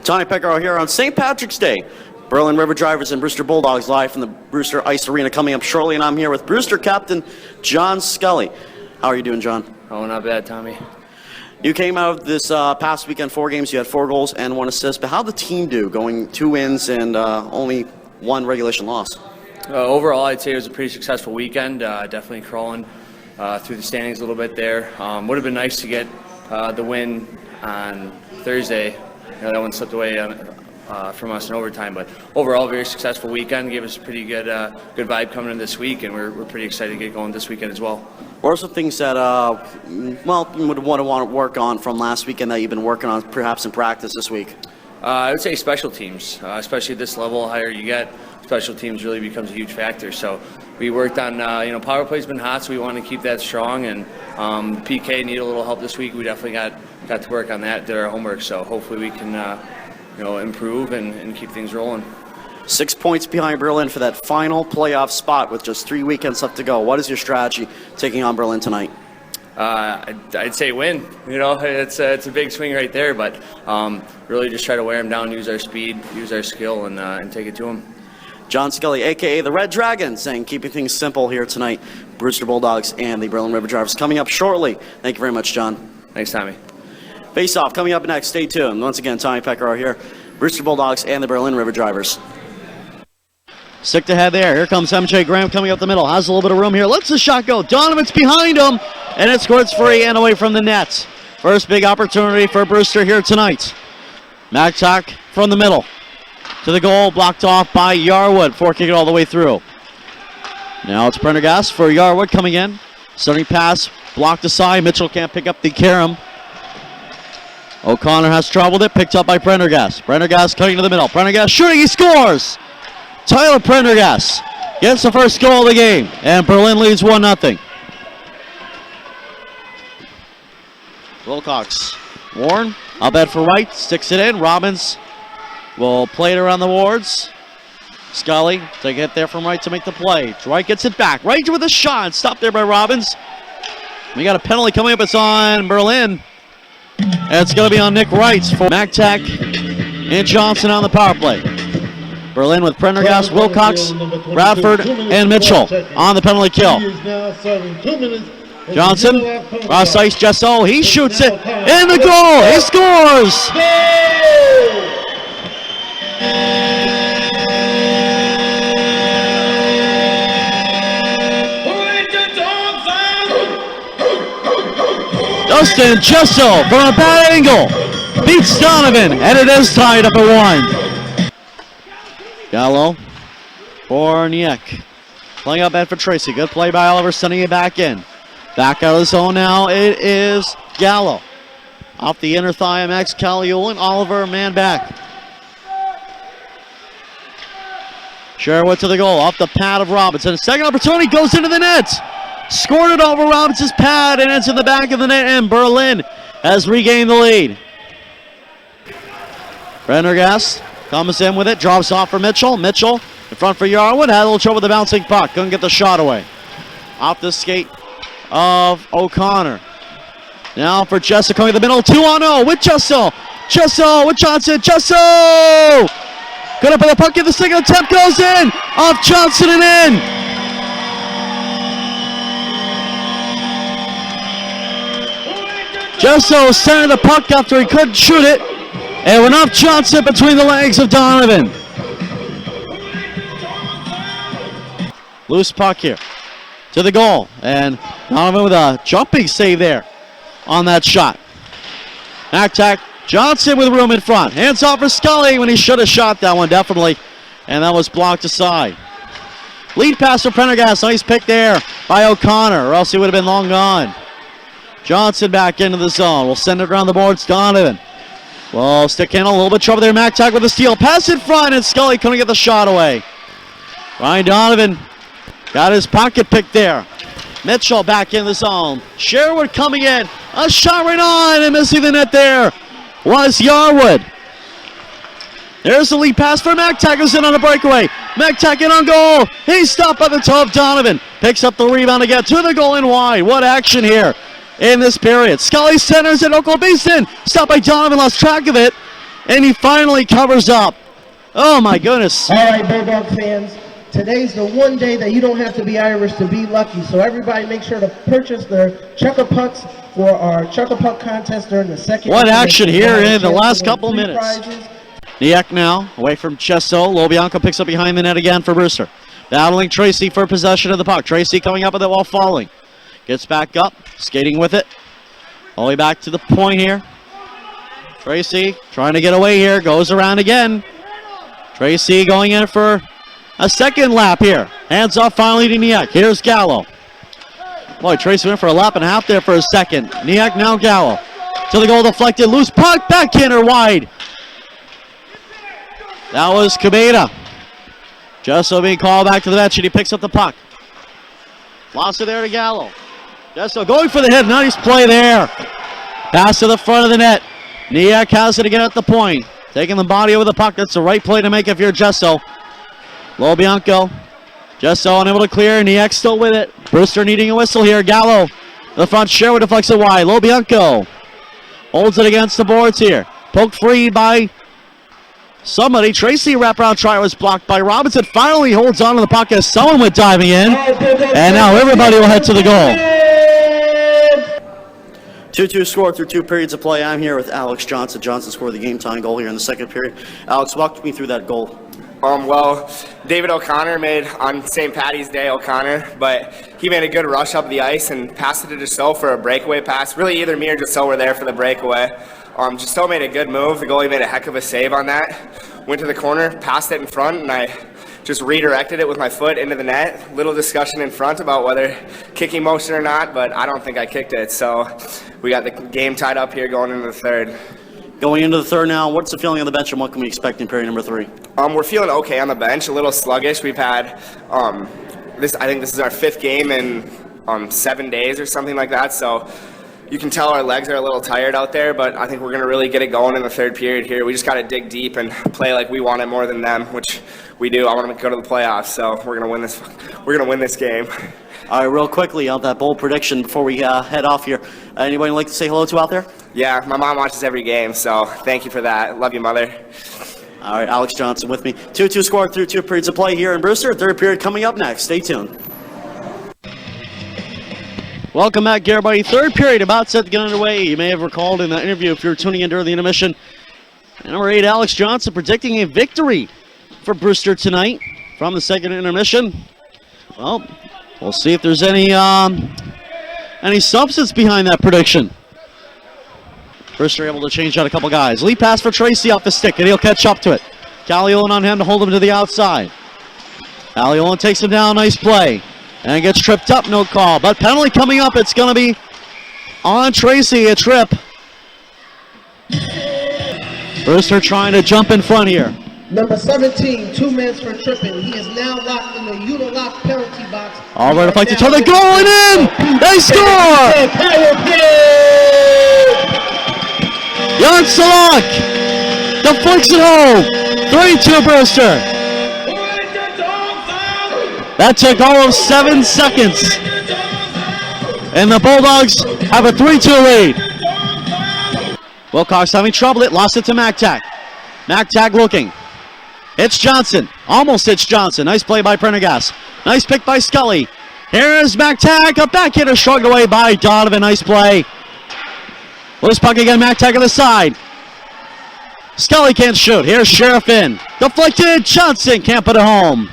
Tony Peccaro here on St. Patrick's Day. Berlin River Drivers and Brewster Bulldogs live from the Brewster Ice Arena coming up shortly, and I'm here with Brewster captain John Scully. How are you doing, John? Oh, not bad, Tommy. You came out of this past weekend, 4 games. You had 4 goals and 1 assist, but how'd the team do going 2 wins and only 1 regulation loss? Overall, I'd say it was a pretty successful weekend. Definitely crawling through the standings a little bit there. Would have been nice to get the win on Thursday. That one slipped away from us in overtime, but overall, very successful weekend. Gave us a pretty good vibe coming in this week, and we're pretty excited to get going this weekend as well. What are some things that, you would want to work on from last weekend that you've been working on perhaps in practice this week? I would say special teams, especially at this level, the higher you get, special teams really becomes a huge factor. So we worked on, power play's been hot, so we want to keep that strong, and PK need a little help this week. We definitely got to work on that, did our homework, so hopefully we can, improve and keep things rolling. 6 points behind Berlin for that final playoff spot with just 3 weekends left to go. What is your strategy taking on Berlin tonight? I'd say win. It's a big swing right there, but really just try to wear them down, use our speed, use our skill, and take it to them. John Scully, a.k.a. the Red Dragon, saying keeping things simple here tonight. Brewster Bulldogs and the Berlin River Drivers coming up shortly. Thank you very much, John. Thanks, Tommy. Face-off coming up next. Stay tuned. Once again, Tommy Peccaro here. Brewster Bulldogs and the Berlin River Drivers. Stick ahead there. Here comes MJ Graham coming up the middle. Has a little bit of room here. Lets the shot go. Donovan's behind him, and it scores free and away from the net. First big opportunity for Brewster here tonight. Magtak from the middle to the goal, blocked off by Yarwood, forking it all the way through. Now it's Prendergast for Yarwood coming in. Starting pass, blocked aside. Mitchell can't pick up the carom. O'Connor has trouble with it, picked up by Prendergast. Prendergast cutting to the middle. Prendergast shooting, he scores! Tyler Prendergast gets the first goal of the game, and Berlin leads 1-0. Wilcox, Warren, up bad for right, sticks it in. Robbins will play it around the wards. Scully, take it there from right to make the play. Dwight gets it back. Right with a shot. Stopped there by Robbins. We got a penalty coming up. It's on Berlin. And it's going to be on Nick Wright for Magtak and Johnson on the power play. Berlin with Prendergast, Wilcox, Bradford, and Mitchell on the penalty kill. Johnson, cross ice, Jesso, he shoots it, and the goal, he scores! Dustin Jesso from a bad angle beats Donovan, and it is tied up at 1. Gallo for Niek. Playing up bad for Tracy. Good play by Oliver, sending it back in. Back out of the zone now. It is Gallo. Off the inner thigh of Max Caliulin. Oliver, man back. Sherwood to the goal. Off the pad of Robinson. Second opportunity goes into the net. Scored it over Robinson's pad, and it's in the back of the net, and Berlin has regained the lead. Prendergast comes in with it, drops off for Mitchell. Mitchell in front for Yarwood, had a little trouble with the bouncing puck, couldn't get the shot away. Off the skate of O'Connor. Now for Jesso coming to the middle, 2-on-0 with Jesso. Jesso with Johnson, Jesso! Gonna put the puck in, the second attempt goes in! Off Johnson and in! Jesso centered the puck after he couldn't shoot it. And went off Johnson between the legs of Donovan. Loose puck here to the goal. And Donovan with a jumping save there on that shot. Magtak, Johnson with room in front. Hands off for Scully when he should have shot that one, definitely. And that was blocked aside. Lead pass for Prendergast. Nice pick there by O'Connor, or else he would have been long gone. Johnson back into the zone. We'll send it around the boards. Donovan. Well, stick in a little bit of trouble there. Magtak with the steal. Pass in front, and Scully couldn't get the shot away. Ryan Donovan got his pocket pick there. Mitchell back in the zone. Sherwood coming in. A shot right on, and missing the net there was Yarwood. There's the lead pass for Magtak, who's in on a breakaway. Magtak in on goal. He's stopped by the toe of Donovan. Picks up the rebound again to the goal and wide. What action here in this period. Scully centers it. Oakland Beeston. Stopped by Donovan. Lost track of it. And he finally covers up. Oh my goodness. All right, Bulldog fans. Today's the one day that you don't have to be Irish to be lucky. So everybody make sure to purchase their Chucker Pucks for our Chucker Puck contest during the second. What action here in the last couple minutes. Niak now away from Chesto. Lobianco picks up behind the net again for Brewster. Battling Tracy for possession of the puck. Tracy coming up with it while falling. Gets back up, skating with it. All the way back to the point here. Tracy trying to get away here. Goes around again. Tracy going in for a second lap here. Hands off finally to Niak. Here's Gallo. Boy, Tracy went for a lap and a half there for a second. Niak now Gallo. To the goal deflected. Loose puck. Backhander wide. That was Cabeda. Gesso being called back to the bench and he picks up the puck. Lost it there to Gallo. Gesso going for the hit. Nice play there. Pass to the front of the net. Niak has it again at the point. Taking the body over the puck. That's the right play to make if you're Gesso. Lobianco. Gesso unable to clear. Niak still with it. Brewster needing a whistle here. Gallo. The front share deflects it wide. Lobianco holds it against the boards here. Poked free by somebody. Tracy wraparound try was blocked by Robinson. Finally holds on to the puck as someone went diving in. And now everybody will head to the goal. 2-2 score through 2 periods of play. I'm here with Alex Johnson. Johnson scored the game-tying goal here in the second period. Alex, walk me through that goal. Well, David O'Connor made on St. Patty's Day, but he made a good rush up the ice and passed it to Jussot for a breakaway pass. Really, either me or Jussot were there for the breakaway. Jussot made a good move. The goalie made a heck of a save on that. Went to the corner, passed it in front, and I just redirected it with my foot into the net. Little discussion in front about whether kicking motion or not, but I don't think I kicked it. So we got the game tied up here going into the third. Going into the third now, what's the feeling on the bench and what can we expect in period number 3? We're feeling okay on the bench, a little sluggish. We've had, I think this is our 5th game in 7 days or something like that. So you can tell our legs are a little tired out there, but I think we're going to really get it going in the third period here. We just got to dig deep and play like we want it more than them, which we do. I want to go to the playoffs, so we're going to win this. We're going to win this game. All right, real quickly on that bold prediction before we head off here. Anybody like to say hello to out there? Yeah, my mom watches every game, so thank you for that. Love you, Mother. All right, Alex Johnson with me. 2-2 score through 2 periods of play here in Brewster. Third period coming up next. Stay tuned. Welcome back, everybody. Third period about set to get underway. You may have recalled in the interview if you were tuning in during the intermission. Number 8, Alex Johnson, predicting a victory for Brewster tonight from the second intermission. Well, we'll see if there's any substance behind that prediction. Brewster able to change out a couple guys. Lead pass for Tracy off the stick, and he'll catch up to it. Calliolan on him to hold him to the outside. Calliolan takes him down, nice play. And gets tripped up, no call. But penalty coming up, it's going to be on Tracy, a trip. Brewster trying to jump in front here. Number 17, 2 minutes for tripping. He is now locked in the Unilock penalty box. All right, fight to turn the goal and in! They score! Jan Salak deflects it home. 3-2 Brewster. That took all of 7 seconds. And the Bulldogs have a 3-2 lead. Wilcox having trouble. It lost it to MacTac. MacTac looking. Hits Johnson. Almost hits Johnson. Nice play by Prendergast. Nice pick by Scully. Here's MacTac. A backhander shrugged away by Donovan. Nice play. Loose puck again. MacTac on the side. Scully can't shoot. Here's Sheriff in. Deflected. Johnson can't put it home.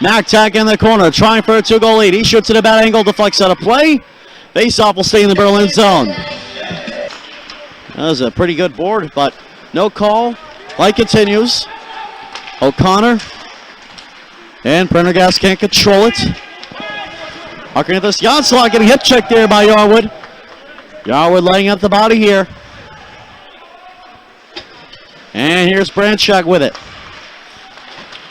MacTac in the corner, trying for a 2-goal lead. He shoots at a bad angle, deflects out of play. Face-off will stay in the Berlin zone. That was a pretty good board, but no call. Play continues. O'Connor. And Prendergast can't control it. Harking at this. Janslot getting hip checked there by Yarwood. Yarwood laying up the body here. And here's Branchak with it.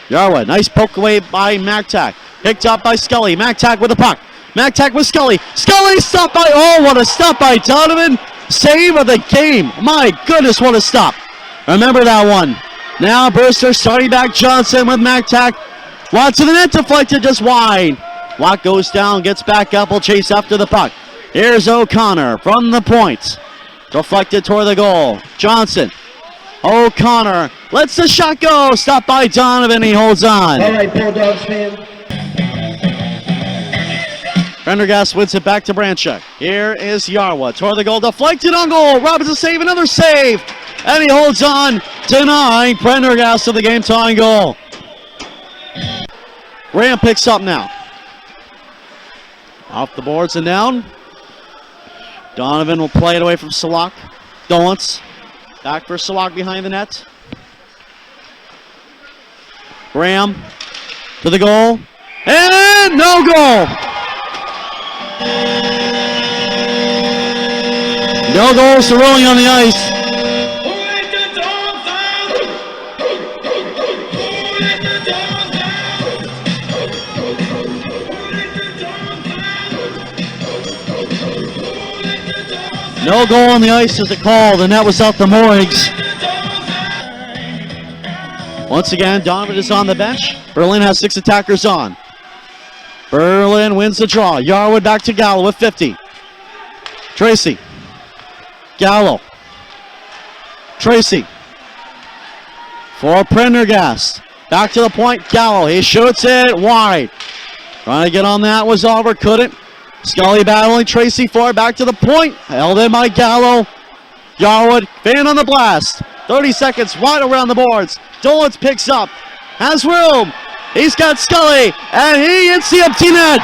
Yarwood, nice poke away by MacTac. Picked up by Scully. MacTac with the puck. MacTac with Scully. Scully stopped by, what a stop by Donovan. Save of the game. My goodness, what a stop. Remember that one. Now Brewster starting back Johnson with MacTac. Watch to the net, deflected just wide. Watt goes down, gets back up, will chase after the puck. Here's O'Connor from the point. Deflected toward the goal. Johnson O'Connor lets the shot go. Stopped by Donovan. He holds on. All right, Bulldogs fans. Prendergast wins it back to Branchuk. Here is Yarwood. Toward the goal. Deflected on goal. Robinson save. Another save. And he holds on, denying Prendergast to the game-tying goal. Graham picks up now. Off the boards and down. Donovan will play it away from Salak. Dolance. Back for Salak behind the net. Graham to the goal. And no goal. No goals to Rolling on the ice. No goal on the ice is a call, and that was out the Morgs. Once again, Donovan is on the bench. Berlin has 6 attackers on. Berlin wins the draw. Yarwood back to Gallo with 50. Tracy. Gallo. Tracy. For Prendergast. Back to the point. Gallo. He shoots it wide. Trying to get on that was Oliver. Couldn't. Scully battling Tracy for it. Back to the point. Held in by Gallo. Yarwood. Fan on the blast. 30 seconds wide around the boards. Dolitz picks up. Has room. He's got Scully. And he hits the empty net.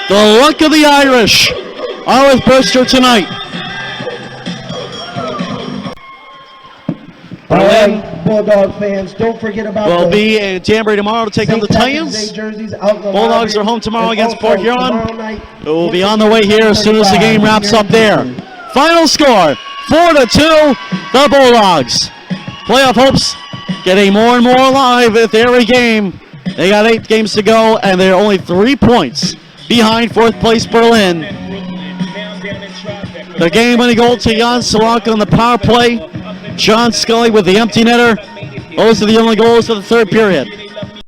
The luck of the Irish are with Brewster tonight. All right, Bulldog fans, don't forget about We'll be in Danbury tomorrow to take on the Titans. Bulldogs are home tomorrow against Port Huron. It will be on the way here as soon as the game wraps up there. Final score, 4-2, the Bulldogs. Playoff hopes getting more and more alive with every game. They got 8 games to go, and they're only 3 points behind 4th place Berlin. The game-winning goal to Jan Salak on the power play. John Scully with the empty netter. Those are the only goals of the 3rd period.